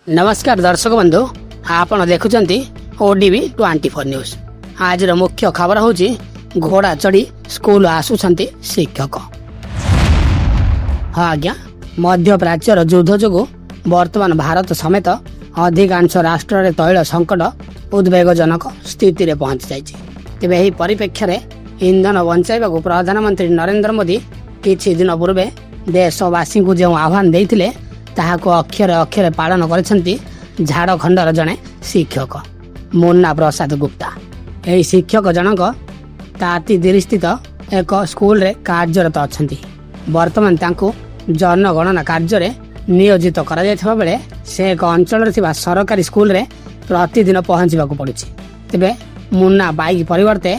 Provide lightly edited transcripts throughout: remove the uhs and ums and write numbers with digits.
नमस्कार दर्शक बंधु आपण देखुंत ओडीवी 24 न्यूज। आज मुख्य खबर हूँ घोड़ा चढ़ी स्कूल आसुंट शिक्षक। हाँ आज्ञा, मध्य प्राच्यर युद्ध जो वर्तमान भारत समेत अधिकांश राष्ट्र में तैल संकट उद्वेगजनक स्थिति में पहुंची जाइए। तेज यह परिप्रेक्षी में इंधन बंचाइबा प्रधानमंत्री नरेंद्र मोदी किछि दिन पूर्वे देशवासी को जो आह्वान देते ताहाको अक्षरे अक्षरे पालन करिसेंती झाड़खंडर जड़े शिक्षक मुन्ना प्रसाद गुप्ता। यही शिक्षक जनक तातीदिरी स्थित एक स्कूल रे कार्यरत अछंती। वर्तमान तांको जनगणना कार्य नियोजित करा जायथिबा बेले से एक अंचल सरकारी स्कूल रे प्रतिदिन पहुंचवाक पड़ुछि। तेबे मुन्ना बाइक परिवर्ते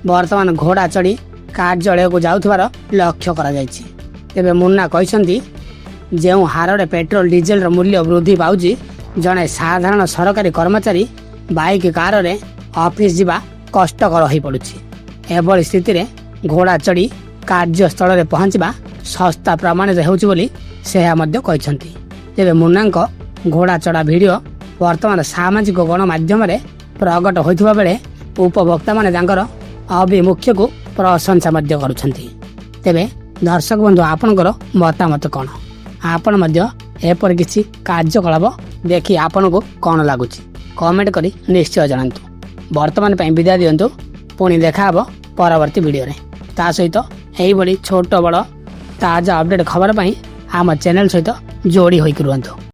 वर्तमान घोड़ा चढ़ी कार्यालय को जाउथिबार लक्ष्य करा जायछि। तेबे मुन्ना कहिसंती जो हारे पेट्रोल डीजेल मूल्य वृद्धि पाउछि जड़े साधारण सरकारी कर्मचारी बाइक कार रे ऑफिस जीवा कष्टकर हो पड़ुछि। एभली स्थिति रे घोड़ा चढ़ी कार्यस्थल रे पहुंचवा सस्ता प्रमाणित होउछि बोली से कहते। तेबे मुन्नांक घोड़ा चढ़ा वीडियो वर्तमान सामाजिक गणमाध्यम रे प्रकट होइथिबा बेले उपभोक्ता माने तांकर अभिमुख्य को प्रशंसा मध्य करुछंती। तेबे दर्शक बंधु आपनकर मतामत कौन? आपण मध्य एपर किसी कार्यकलाप देखि आपण को कौन लगुच कमेंट करी निश्चय जनातु। वर्तमान ପାଇଁ विदाय दियंतु। पुणी देखा हबो परवर्ती वीडियो रे। ता सहित एही बड़ी छोट बड़ ताजा अपडेट खबर ପାଇଁ आम चैनल सहित जोड़ी होई रुहंतु।